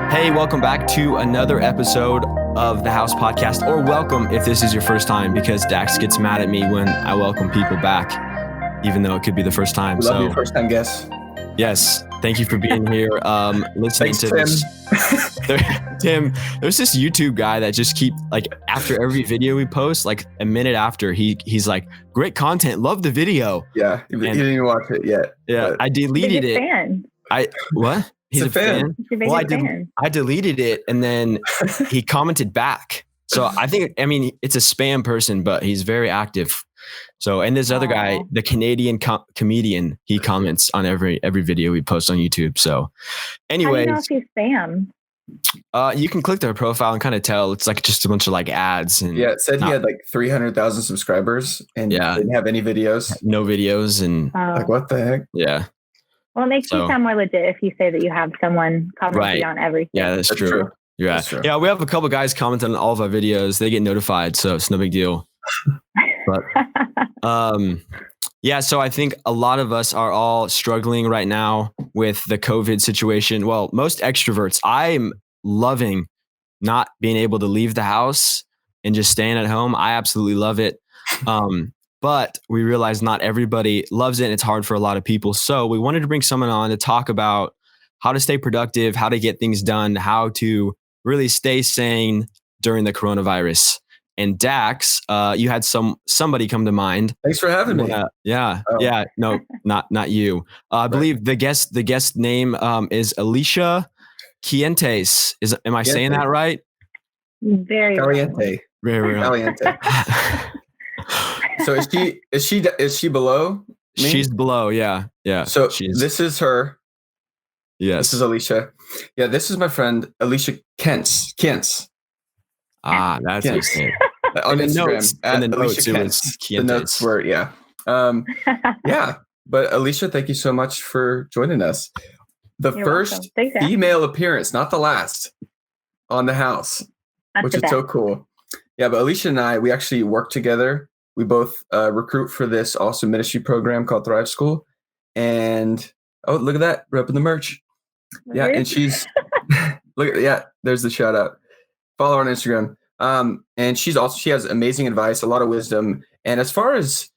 Hey, welcome back to another episode of the House Podcast, or welcome if this is your first time, because Dax gets mad at me when I welcome people back, even though it could be the first time. We love your first time guests. Yes, thank you for being here. Listening Thanks, to Tim. this. Tim, there's this YouTube guy that just keep like after every video we post, like a minute after, he's like, "Great content, love the video." Yeah, he didn't even watch it yet. Yeah, I deleted it. Fan. What? He's a fan. Well, I deleted it, and then he commented back. So I mean, it's a spam person, but he's very active. So, and this other guy, the Canadian comedian, he comments on every video we post on YouTube. So, anyways, how do you know if he's spam? You can click their profile and kind of tell. It's like just a bunch of like ads. And yeah, it said he had like 300,000 subscribers and didn't have any videos. No videos, and like what the heck? Yeah. Well, it makes you sound more legit if you say that you have someone commenting on everything. Yeah, that's true. Yeah. That's true. Yeah, we have a couple guys commenting on all of our videos. They get notified, so it's no big deal. But yeah, so I think a lot of us are all struggling right now with the COVID situation. Well, most extroverts, I'm loving not being able to leave the house and just staying at home. I absolutely love it. But we realize not everybody loves it, and it's hard for a lot of people. So we wanted to bring someone on to talk about how to stay productive, how to get things done, how to really stay sane during the coronavirus. And Dax, you had somebody come to mind. Thanks for having me. Yeah. No, not you. I believe the guest name is Alicia Kientz. Am I saying that right? Very Caliente. Very Caliente. So is she below me? She's below, yeah. So this is her. Yes. This is Alicia. Yeah, this is my friend Alicia Kientz. That's interesting. On Instagram. In the notes, Alicia it was Kientz. The notes were, yeah. Yeah. But Alicia, thank you so much for joining us. You're first female appearance, not the last, on the house, which is so cool. Yeah, but Alicia and I, we actually work together. We both recruit for this awesome ministry program called Thrive School. And look at that, repping the merch. Yeah, and she's there's the shout out. Follow her on Instagram. And she has amazing advice, a lot of wisdom. And as far as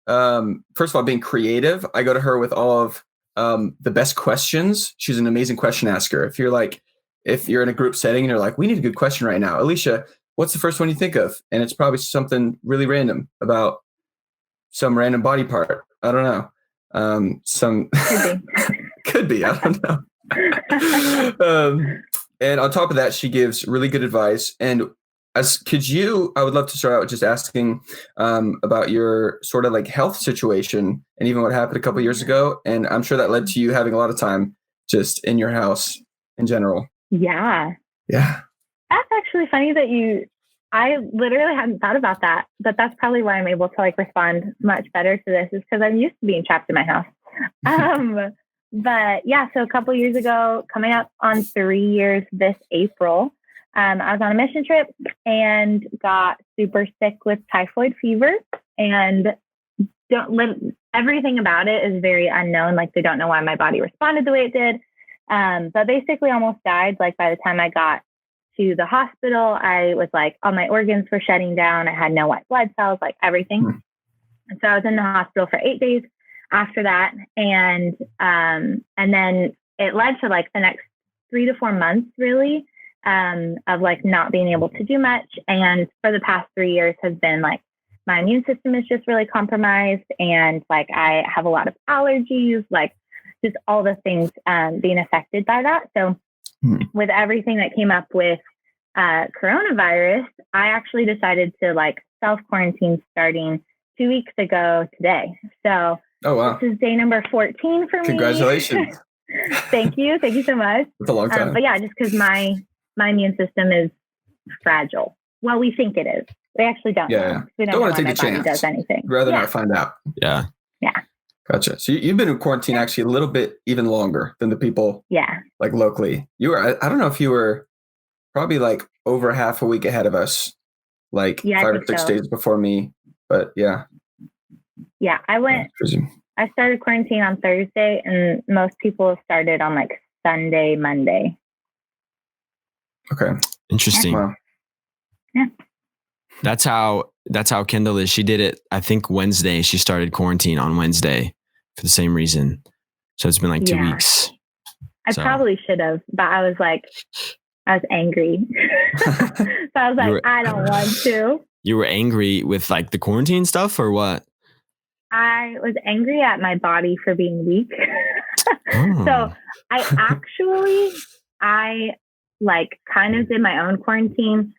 first of all, being creative, I go to her with all of the best questions. She's an amazing question asker. If you're in a group setting and you're like, we need a good question right now, Alicia, what's the first one you think of? And it's probably something really random about some random body part. I don't know. Could be. I don't know. And on top of that, she gives really good advice. And I would love to start out with just asking about your sort of like health situation and even what happened a couple of years ago. And I'm sure that led to you having a lot of time just in your house in general. Yeah. Yeah. That's actually funny that I literally hadn't thought about that, but that's probably why I'm able to like respond much better to this, is because I'm used to being trapped in my house. But yeah, so a couple years ago, coming up on 3 years this April, I was on a mission trip and got super sick with typhoid fever, and everything about it is very unknown. Like they don't know why my body responded the way it did. But basically almost died. Like by the time I got to the hospital, I was like, all my organs were shutting down. I had no white blood cells, like everything. And so I was in the hospital for 8 days after that. And then it led to like the next 3 to 4 months really, of like not being able to do much. And for the past 3 years has been like, my immune system is just really compromised. And like, I have a lot of allergies, like just all the things, being affected by that. So with everything that came up with coronavirus, I actually decided to like self-quarantine starting 2 weeks ago today. So this is day number 14 for me. Congratulations. Thank you. Thank you so much. It's a long time. But yeah, just because my immune system is fragile. Well, we think it is. We actually don't know. We don't want to take a chance. Does anything. Rather not find out. Yeah. Gotcha. So you've been in quarantine actually a little bit even longer than the people like locally. You were, I don't know if you were probably like over half a week ahead of us, like 5 or 6 days before me. But yeah. Yeah, I I started quarantine on Thursday, and most people started on like Sunday, Monday. Okay. Interesting. Wow. Yeah. That's how Kendall is. She did it, I think, Wednesday. She started quarantine on Wednesday for the same reason. So it's been like 2 weeks. I probably should have, but I was angry. So I was like, I don't want to. You were angry with like the quarantine stuff or what? I was angry at my body for being weak. So I like kind of did my own quarantine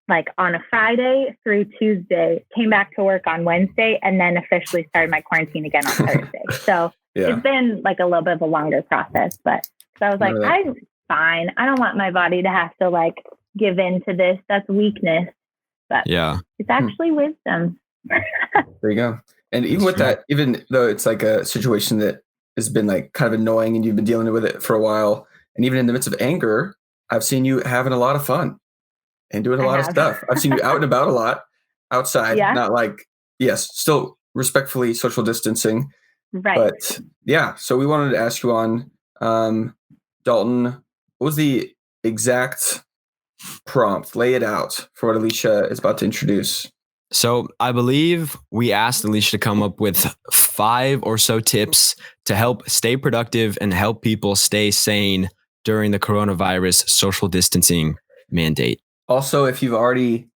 like on a Friday through Tuesday, came back to work on Wednesday, and then officially started my quarantine again on Thursday. So it's been like a little bit of a longer process, but so I was like, I'm fine. I don't want my body to have to like give in to this. That's weakness. But it's actually wisdom. There you go. And even with that, even though it's like a situation that has been like kind of annoying and you've been dealing with it for a while, and even in the midst of anger, I've seen you having a lot of fun and doing a lot of stuff. I've seen you out and about a lot outside, not like, still respectfully social distancing. Right. But so we wanted to ask you on, Dalton, what was the exact prompt? Lay it out for what Alicia is about to introduce. So I believe we asked Alicia to come up with 5 or so tips to help stay productive and help people stay sane during the coronavirus social distancing mandate. Also, if you've already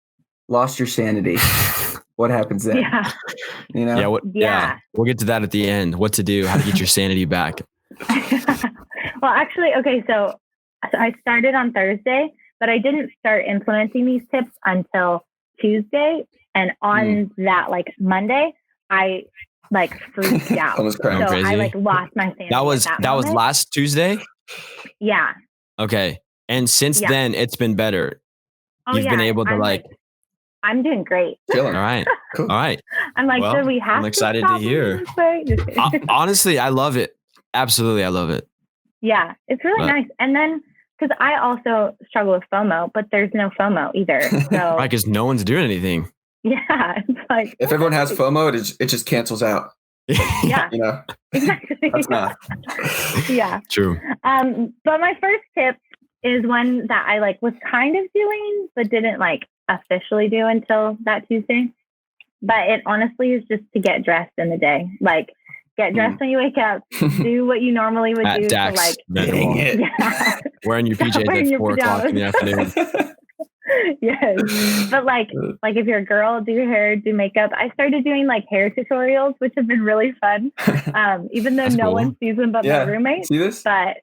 lost your sanity, what happens then? Yeah. You know? We'll get to that at the end. What to do, how to get your sanity back. Well, actually, okay, so I started on Thursday, but I didn't start implementing these tips until Tuesday. And on that, like Monday, I like freaked out. Almost crying. So crazy. I like lost my sanity. That was last Tuesday? Yeah. Okay. And since then, it's been better. You've been able to I'm doing great. All right. Cool. All right. I'm like, do we have I'm excited to hear. Honestly, I love it. Absolutely. I love it. Yeah. It's really nice. And then, because I also struggle with FOMO, but there's no FOMO either. So right, because no one's doing anything. Yeah. It's like, if everyone has FOMO, it just cancels out. Yeah. You know? Exactly. That's not. Yeah. True. But my first tip is one that I like was kind of doing, but didn't like officially do until that Tuesday. But it honestly is just to get dressed in the day. Like get dressed when you wake up, do what you normally would do. Dax, to like wearing your PJs at 4 o'clock in the afternoon. Yes. But like if you're a girl, do your hair, do makeup. I started doing like hair tutorials, which have been really fun. Even though no one sees them but my roommate. See this? But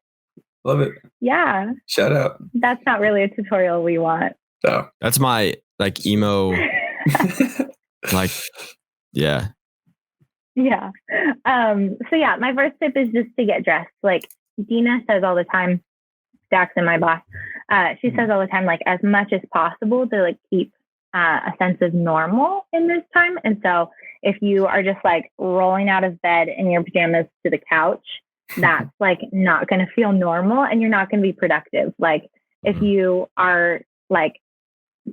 love it. Yeah. Shout out. That's not really a tutorial we want. No. That's my like emo like yeah. Yeah. So yeah, my first tip is just to get dressed. Like Dina says all the time, Jackson, my boss, she says all the time, like as much as possible to like keep a sense of normal in this time. And so if you are just like rolling out of bed in your pajamas to the couch, that's like not going to feel normal and you're not going to be productive. Like if you are like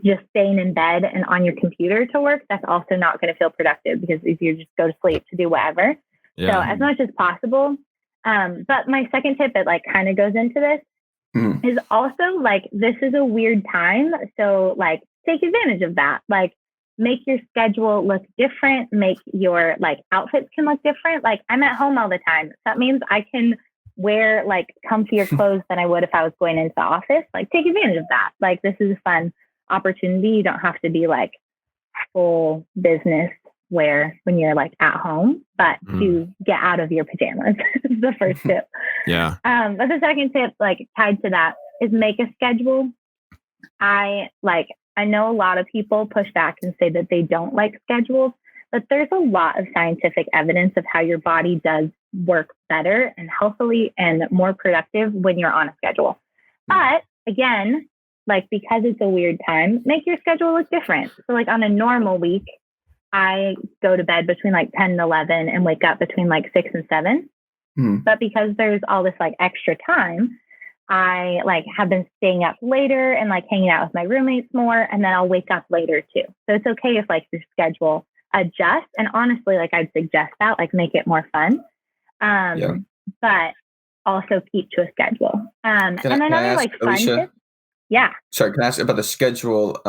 just staying in bed and on your computer to work, that's also not going to feel productive because if you just go to sleep to do whatever. Yeah. So as much as possible. But my second tip that like kind of goes into this is also like, this is a weird time. So like take advantage of that. Like make your schedule look different, make your like outfits can look different. Like I'm at home all the time. So that means I can wear like comfier clothes than I would if I was going into the office. Like take advantage of that. Like this is a fun opportunity. You don't have to be like full business wear when you're like at home, but to get out of your pajamas is the first tip. Yeah. But the second tip, like tied to that, is make a schedule. I know a lot of people push back and say that they don't like schedules, but there's a lot of scientific evidence of how your body does work better and healthily and more productive when you're on a schedule. But again, like because it's a weird time, make your schedule look different. So like on a normal week, I go to bed between like 10 and 11 and wake up between like 6 and 7. But because there's all this like extra time, I like have been staying up later and like hanging out with my roommates more. And then I'll wake up later too. So it's okay if like your schedule adjust. And honestly, like I'd suggest that, like make it more fun. But also keep to a schedule. And another like fun tip. Yeah. Sorry, can I ask about the schedule?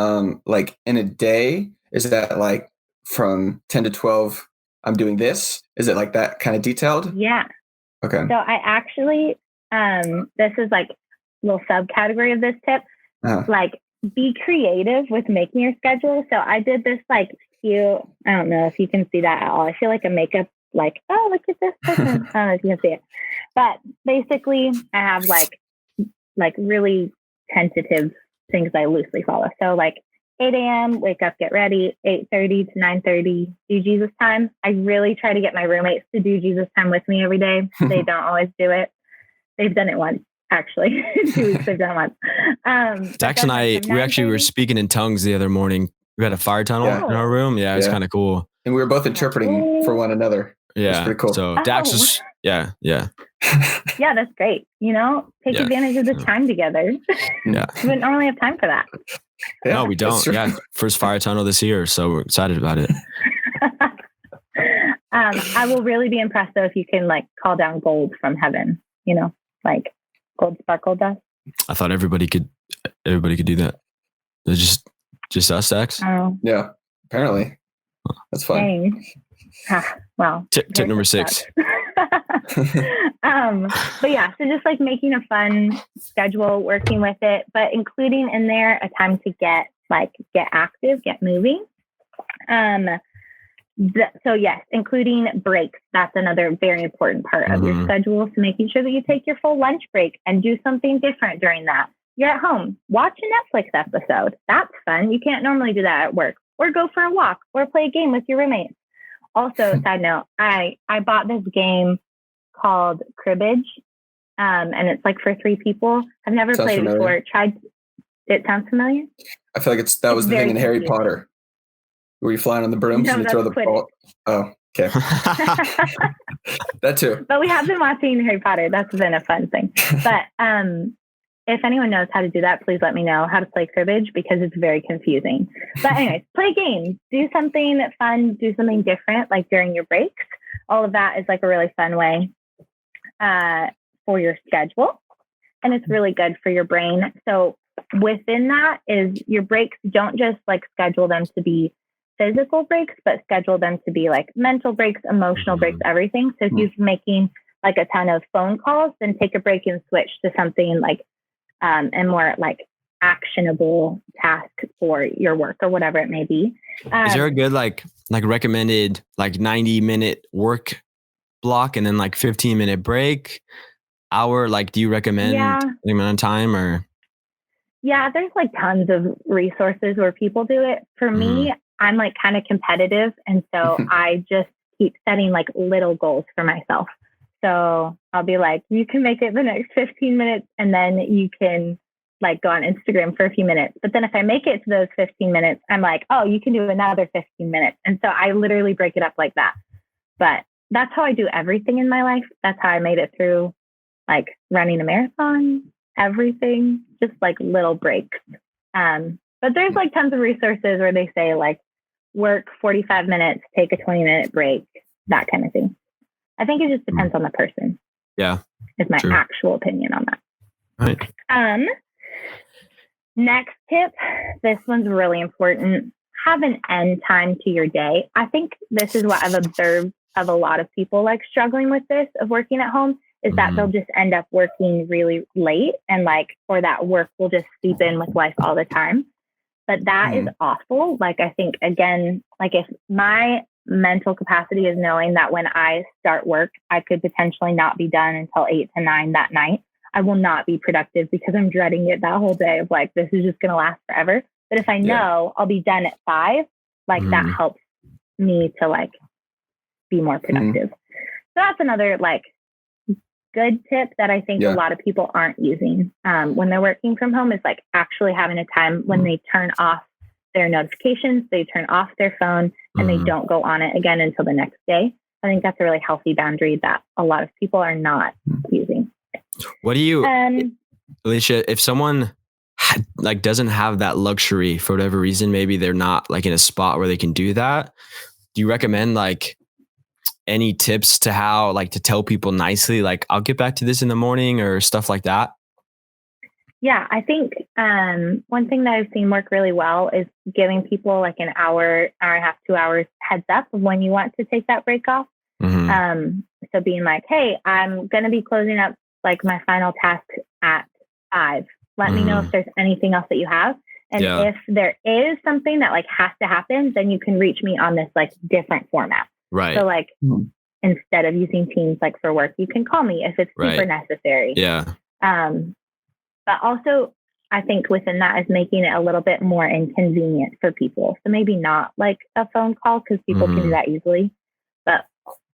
Like in a day, is that like from 10 to 12, I'm doing this? Is it like that kind of detailed? Yeah. Okay. So I actually, this is like a little subcategory of this tip, like be creative with making your schedule. So I did this like cute, I don't know if you can see that at all. I feel like a makeup, like, oh, look at this person. I don't know if you can see it. But basically I have like really tentative things I loosely follow. So like 8 a.m., wake up, get ready, 8:30 to 9:30, do Jesus time. I really try to get my roommates to do Jesus time with me every day. They don't always do it. They've done it once, actually. 2 weeks they've done it once. Dax and I, we actually were speaking in tongues the other morning. We had a fire tunnel in our room. Yeah, it was kind of cool. And we were both interpreting for one another. Yeah. It's pretty cool. So Dax was, yeah. Yeah, that's great. You know, take advantage of the time together. Yeah. We wouldn't normally have time for that. Yeah, no, we don't. Yeah. First fire tunnel this year. So we're excited about it. I will really be impressed though if you can like call down gold from heaven, you know, like gold sparkle dust. I thought everybody could do that. It's just us, Dax? Oh. Yeah, apparently. That's fun. Well, tip number 6. But yeah, so just like making a fun schedule, working with it, but including in there a time to get active, get moving. So yes, including breaks. That's another very important part of your schedule. So making sure that you take your full lunch break and do something different during that. You're at home, watch a Netflix episode. That's fun. You can't normally do that at work. Or go for a walk or play a game with your roommates. Also, side note, I bought this game called Cribbage, and it's like for 3 people. I've never played it before. It sounds familiar? I feel like that was the thing in Harry Potter. Were you flying on the brooms and you throw the ball? Oh, okay. That too. But we have been watching Harry Potter. That's been a fun thing. But if anyone knows how to do that, please let me know how to play cribbage because it's very confusing. But anyways, play games, do something fun, do something different, like during your breaks. All of that is like a really fun way for your schedule. And it's really good for your brain. So within that is your breaks, don't just like schedule them to be physical breaks, but schedule them to be like mental breaks, emotional breaks, everything. So if you're making like a ton of phone calls, then take a break and switch to something like and more like actionable task for your work or whatever it may be. Is there a good like recommended like 90-minute work block and then like 15-minute break hour? Like, do you recommend the amount of time or? Yeah, there's like tons of resources where people do it. For me, I'm like kind of competitive. And so I just keep setting like little goals for myself. So I'll be like, you can make it the next 15 minutes and then you can like go on Instagram for a few minutes. But then if I make it to those 15 minutes, I'm like, oh, you can do another 15 minutes. And so I literally break it up like that. But that's how I do everything in my life. That's how I made it through like running a marathon, everything, just like little breaks. But there's like tons of resources where they say like work 45 minutes, take a 20-minute break, that kind of thing. I think it just depends on the person. Yeah. Is my actual opinion on that. Right. Next tip, this one's really important. Have an end time to your day. I think this is what I've observed of a lot of people like struggling with this of working at home is that they'll just end up working really late and like, or that work will just seep in with life all the time. But that is awful. Like, I think again, like if my mental capacity is knowing that when I start work, I could potentially not be done until 8 to 9 that night, I will not be productive because I'm dreading it that whole day of like, this is just going to last forever. But if I know I'll be done at 5, like that helps me to like be more productive. So that's another like good tip that I think a lot of people aren't using when they're working from home is like actually having a time when they turn off their notifications, they turn off their phone and they don't go on it again until the next day. I think that's a really healthy boundary that a lot of people are not using. What do you, Alicia, if someone like doesn't have that luxury for whatever reason, maybe they're not like in a spot where they can do that. do you recommend like any tips to how like to tell people nicely, like I'll get back to this in the morning or stuff like that? Yeah, I think one thing that I've seen work really well is giving people like an hour and a half, 2 hours heads up of when you want to take that break off. So being like, hey, I'm going to be closing up like my final task at 5. Let me know if there's anything else that you have. And if there is something that like has to happen, then you can reach me on this like different format. Right. So like instead of using Teams like for work, you can call me if it's super necessary. Yeah. But also I think within that is making it a little bit more inconvenient for people. So maybe not like a phone call because people can do that easily. But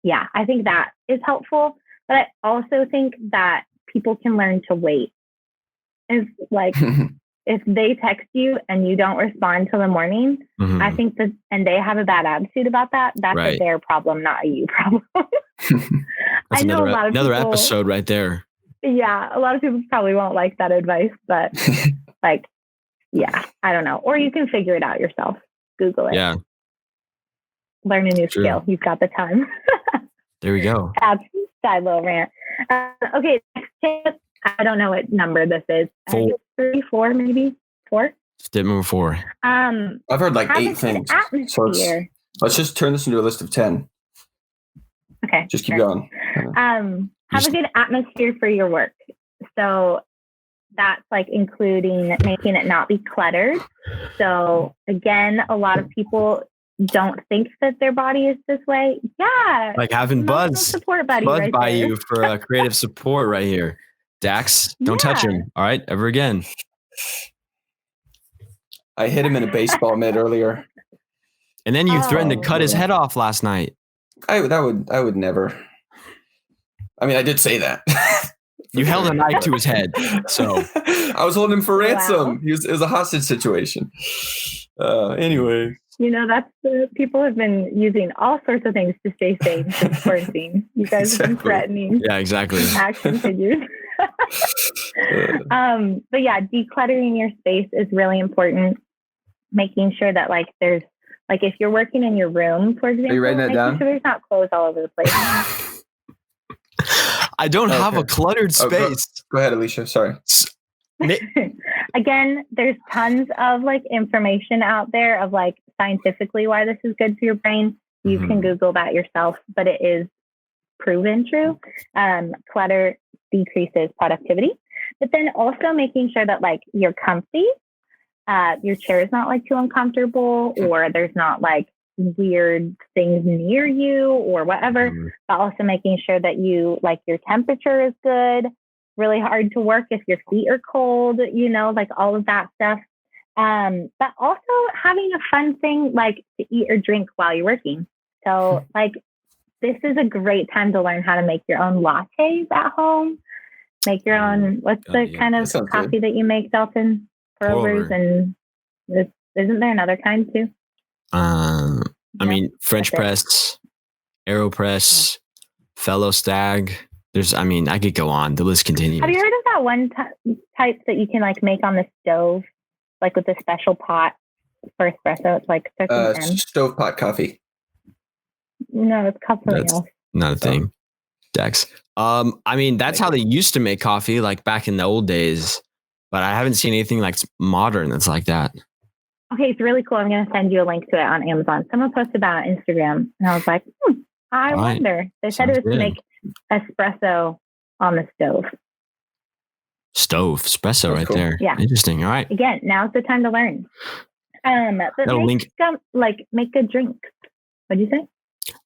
yeah, I think that is helpful. But I also think that people can learn to wait. It's like if they text you and you don't respond till the morning, I think that, and they have a bad attitude about that, that's their problem, not a you problem. That's I know another episode right there. Yeah, a lot of people probably won't like that advice, but like, yeah, I don't know. Or you can figure it out yourself. Google it. Yeah. Learn a new skill. You've got the time. There we go. That's side little rant. Okay, next tip. I don't know what number this is. 4. 3, 4, maybe 4. Tip number 4. I've heard like 8 things. So let's just turn this into a list of 10. Okay. Just keep going. Have a good atmosphere for your work. So that's like including making it not be cluttered. So again, a lot of people don't think that their body is this way. Yeah. Like having Bud's support buddy Bud right by there. you for creative support right here. Dax, don't touch him. All right. Ever again. I hit him in a baseball mitt earlier. And then you threatened to cut his head off last night. I would never. I mean, I did say that. You held a knife to his head. So I was holding him for ransom. It was a hostage situation. Anyway. You know, that's people have been using all sorts of things to stay safe since quarantine. You guys have been threatening. Yeah, exactly. Action figures. But yeah, decluttering your space is really important. Making sure that like there's like if you're working in your room, for example, are you writing that down? Sure there's not clothes all over the place. I don't have a cluttered space. Go ahead, Alicia. Sorry. Again, there's tons of like information out there of like scientifically why this is good for your brain. You can Google that yourself, but it is proven true. Clutter decreases productivity, but then also making sure that like you're comfy. Your chair is not like too uncomfortable, or there's not like weird things near you or whatever, but also making sure that you like your temperature is good. Really hard to work if your feet are cold, you know, like all of that stuff. But also having a fun thing like to eat or drink while you're working. So like this is a great time to learn how to make your own lattes at home. Make your own, what's the kind of coffee that you make, Dalton? Pour overs, and isn't there another kind too? I mean, French press, AeroPress, Fellow Stag. I could go on. The list continues. Have you heard of that one type that you can like make on the stove, like with a special pot for espresso? It's like stovetop coffee. No, it's something else. Not a thing. Dex. I mean, that's how they used to make coffee, like back in the old days. But I haven't seen anything like modern that's like that. Okay, it's really cool. I'm going to send you a link to it on Amazon. Someone posted about it on Instagram, and I was like, I wonder. They said it was to make espresso on the stove. Espresso right there. Yeah. Interesting. All right. Again, now's the time to learn. Make good drinks. What'd you say?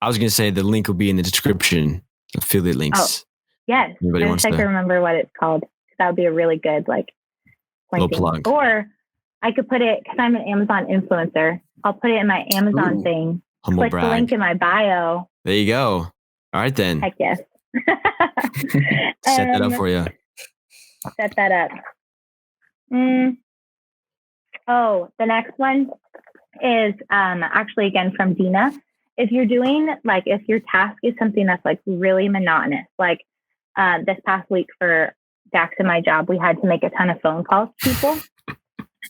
I was going to say the link will be in the description. Affiliate links. Oh, yes. Anybody wants I can remember what it's called. That would be a really good little plug. Or I could put it, because I'm an Amazon influencer, I'll put it in my Amazon thing. Humble Click brag. the link in my bio. There you go. All right then. Heck yes. Set that up for you. Set that up. Oh, the next one is actually again from Dina. If you're doing if your task is something that's like really monotonous, like this past week for Dax and my job, we had to make a ton of phone calls to people.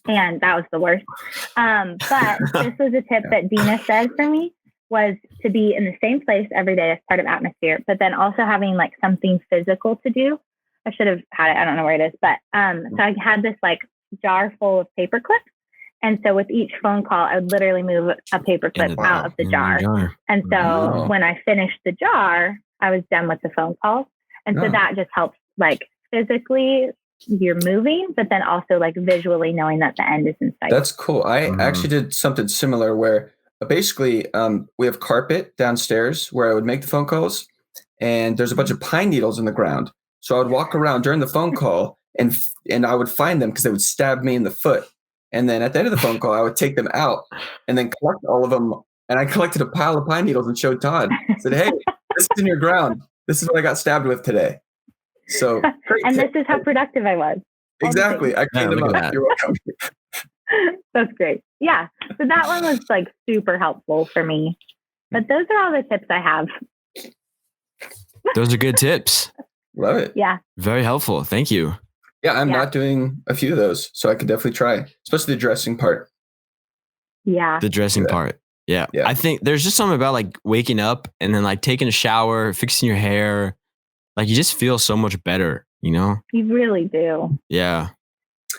And that was the worst. But this was a tip that Dina said for me. was to be in the same place every day as part of atmosphere, but then also having like something physical to do. I should have had it. I don't know where it is, but so I had this like jar full of paper clips. And so with each phone call, I would literally move a paper clip out of the jar. And so when I finished the jar, I was done with the phone calls. And so that just helps like physically you're moving, but then also like visually knowing that the end is in sight. That's cool. I actually did something similar where basically we have carpet downstairs where I would make the phone calls, and there's a bunch of pine needles in the ground. So I would walk around during the phone call and I would find them because they would stab me in the foot. And then at the end of the phone call, I would take them out and then collect all of them. And I collected a pile of pine needles and showed Todd. Said, "Hey, this is in your ground. This is what I got stabbed with today." So, and this is how productive I was. Exactly. I cleaned them up. You're welcome. That's great. Yeah. So that one was like super helpful for me. But those are all the tips I have. Those are good tips. Love it. Yeah. Very helpful. Thank you. Yeah, I'm not doing a few of those, so I could definitely try, especially the dressing part. Yeah. The dressing part. Yeah. I think there's just something about like waking up and then like taking a shower, fixing your hair. Like you just feel so much better, you know? You really do. Yeah.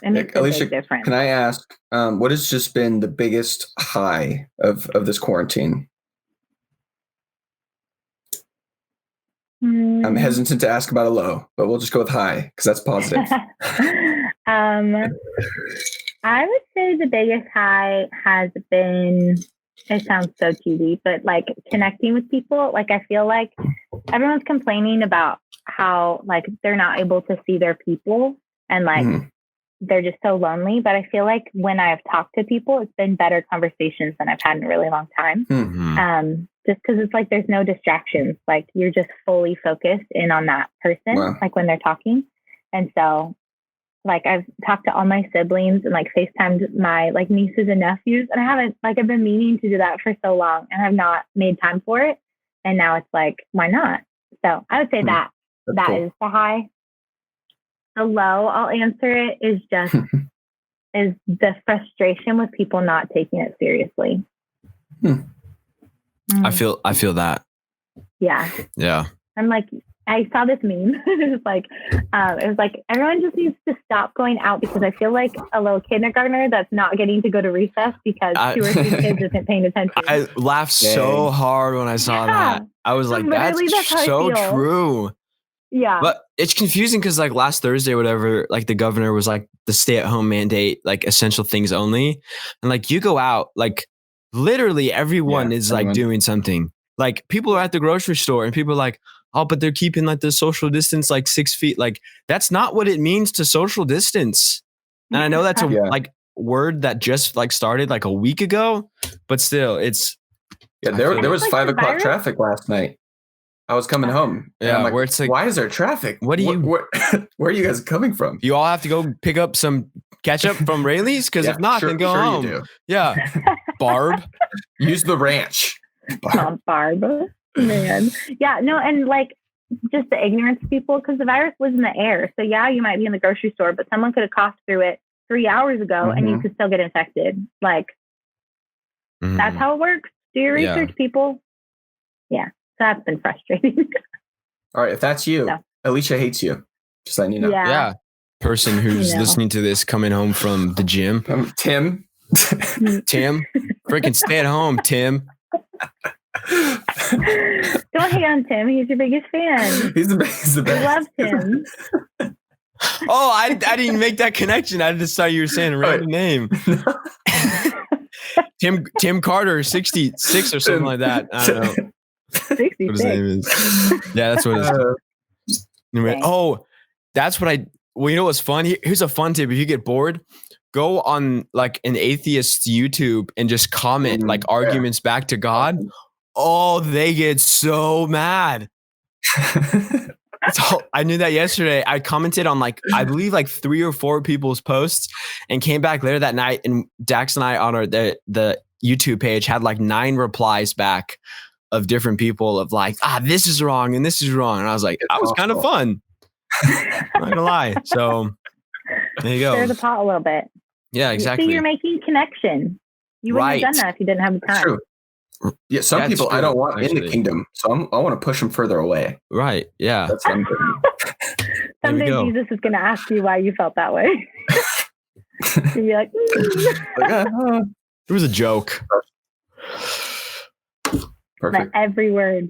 And it's Alicia, a big difference. Can I ask, what has just been the biggest high of this quarantine? I'm hesitant to ask about a low, but we'll just go with high because that's positive. I would say the biggest high has been, it sounds so cheesy, but like connecting with people. Like I feel like everyone's complaining about how like they're not able to see their people and like they're just so lonely. But I feel like when I've talked to people, it's been better conversations than I've had in a really long time. Just because it's like there's no distractions. Like you're just fully focused in on that person, like when they're talking. And so like I've talked to all my siblings and like FaceTimed my like nieces and nephews. And I haven't, like I've been meaning to do that for so long and have not made time for it. And now it's like, why not? So I would say that is the high. The low, I'll answer it, is just is the frustration with people not taking it seriously. I feel that. Yeah. Yeah. I'm like, I saw this meme. It was like everyone just needs to stop going out because I feel like a little kindergartner that's not getting to go to recess because 2 or 3 kids isn't paying attention. I laughed so hard when I saw that. I was like, that's so true. Yeah. But it's confusing because like last Thursday or whatever, like the governor was like the stay-at-home mandate, like essential things only. And like you go out, like literally everyone is like doing something. Like people are at the grocery store and people are like, oh, but they're keeping like the social distance like 6 feet. Like that's not what it means to social distance. And I know that's a like word that just like started like a week ago, but still it's. Yeah, there was 5 o'clock traffic last night. I was coming home. Yeah, like, where it's like, why is there traffic? What do you? Where are you guys coming from? You all have to go pick up some ketchup from Rayleigh's because if not, then go home. You do. Yeah, Barb, use the ranch. Barb, man. Yeah, no, and like just the ignorance of people because the virus was in the air. So yeah, you might be in the grocery store, but someone could have coughed through it 3 hours ago, and you could still get infected. Like that's how it works. Do your research, people. Yeah. That's been frustrating. All right. If that's you, Alicia hates you. Just letting you know. Yeah. Person who's listening to this coming home from the gym. Tim. Tim. Freaking stay at home, Tim. Don't hate on Tim. He's your biggest fan. He's the best. I love Tim. Oh, I didn't make that connection. I just thought you were saying a random name. Tim Carter, 66 or something like that. I don't know. 66. What his name is. Yeah, that's what it is. Oh, that's what well, you know what's fun? Here's a fun tip. If you get bored, go on like an atheist YouTube and just comment like arguments back to God. Oh, they get so mad. I knew that yesterday. I commented on like, I believe like 3 or 4 people's posts and came back later that night. And Dax and I on the YouTube page had like 9 replies back of different people of like, this is wrong and this is wrong. And I was like, that was kind of fun. I'm not gonna lie. So there you go. Stir the pot a little bit. Yeah, exactly. See, you're making connection. You wouldn't have done that if you didn't have the time. True. Yeah, some people I don't want in the kingdom, so I want to push them further away. Right. Yeah. That's what I'm doing. Someday Jesus is going to ask you why you felt that way. You'll be like, it was a joke. Perfect. Let every word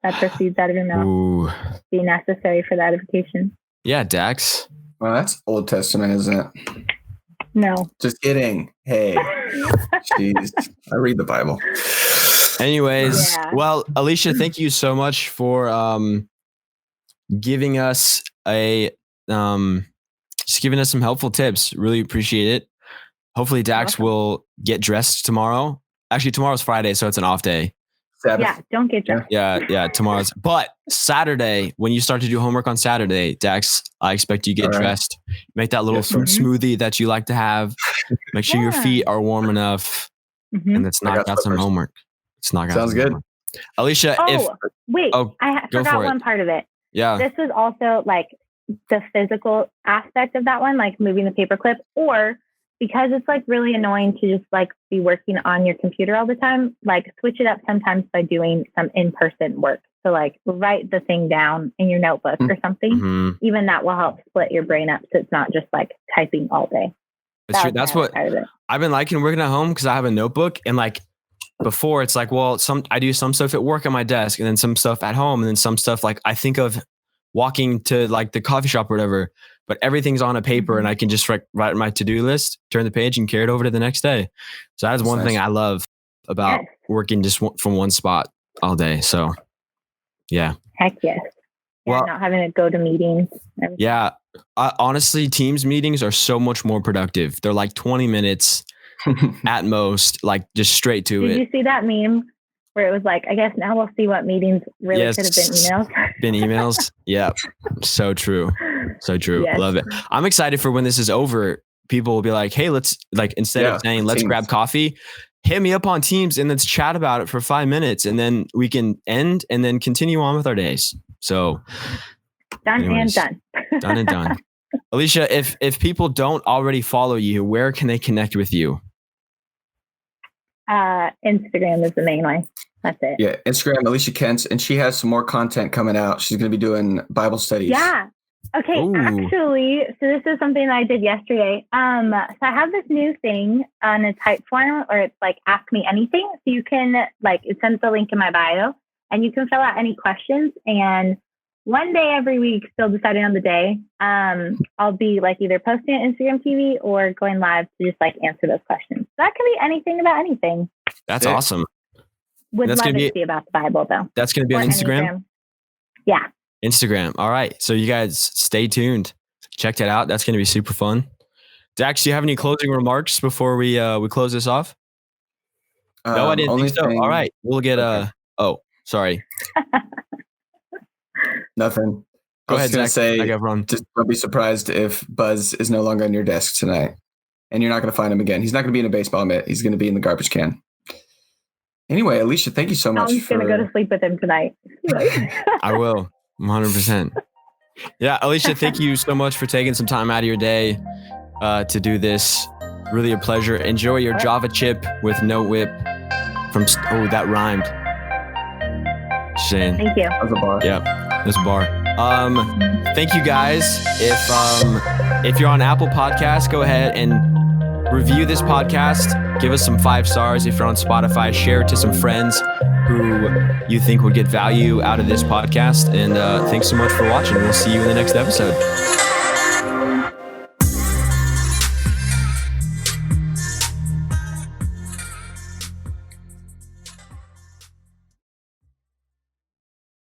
that proceeds out of your mouth be necessary for the edification. Yeah, Dax. Well, that's Old Testament, isn't it? No. Just kidding. Hey. Jeez. I read the Bible. Anyways, well, Alicia, thank you so much for giving us just giving us some helpful tips. Really appreciate it. Hopefully Dax will get dressed tomorrow. Actually, tomorrow's Friday, so it's an off day. Sabbath. Yeah, don't get dressed. Yeah, tomorrow's. But Saturday, when you start to do homework on Saturday, Dax, I expect you get dressed. Make that little fruit smoothie that you like to have. Make sure your feet are warm enough. And let's knock out some homework. Sounds good. Alicia, I forgot one part of it. Yeah. This was also like the physical aspect of that one, like moving the paperclip, or because it's like really annoying to just like be working on your computer all the time, like switch it up sometimes by doing some in-person work. So like write the thing down in your notebook or something. Even that will help split your brain up so it's not just like typing all day. That's true. That's what I've been liking working at home, because I have a notebook, and like before it's like, well, I do some stuff at work on my desk, and then some stuff at home, and then some stuff like I think of walking to like the coffee shop or whatever, but everything's on a paper and I can just write my to-do list, turn the page, and carry it over to the next day. So that's one thing I love about working just from one spot all day. So yeah. Heck yes. Yeah, well, not having to go to meetings. Yeah. Honestly, Teams meetings are so much more productive. They're like 20 minutes at most, like just straight to it. Did you see that meme where it was like, I guess now we'll see what meetings really could have been emails? Yeah. So true. So true. Yes. Love it. I'm excited for when this is over. People will be like, hey, let's like, instead of saying, let's grab coffee, hit me up on Teams and let's chat about it for 5 minutes. And then we can end and then continue on with our days. So done and done. Alicia, if people don't already follow you, where can they connect with you? Instagram is the main way. That's it. Yeah, Instagram, Alicia Kientz, and she has some more content coming out. She's going to be doing Bible studies. Yeah. Okay. Ooh. Actually, so this is something that I did yesterday. So I have this new thing on a type form, or it's like Ask Me Anything. So you can it sends the link in my bio, and you can fill out any questions. And one day every week, still deciding on the day, I'll be like either posting on Instagram TV or going live to just like answer those questions. That can be anything about anything. That's awesome. Would love it to be about the Bible, though. That's going to be on Instagram? Yeah. Instagram. All right. So you guys stay tuned. Check that out. That's going to be super fun. Dax, do you have any closing remarks before we close this off? No, I didn't think so. All right. We'll get sorry. Nothing. Go ahead, Zach. Say, just don't be surprised if Buzz is no longer on your desk tonight, and you're not going to find him again. He's not going to be in a baseball mitt. He's going to be in the garbage can. Anyway, Alicia, thank you so much. I'm going to go to sleep with him tonight. I will, 100%. Yeah, Alicia, thank you so much for taking some time out of your day to do this. Really a pleasure. Enjoy your Java chip with no whip. That rhymed. Sane. Thank you. That was a bar. Yep, that's a bar. Thank you guys. If you're on Apple Podcasts, go ahead and review this podcast. Give us some 5 stars. If you're on Spotify, share it to some friends who you think would get value out of this podcast. And thanks so much for watching. We'll see you in the next episode.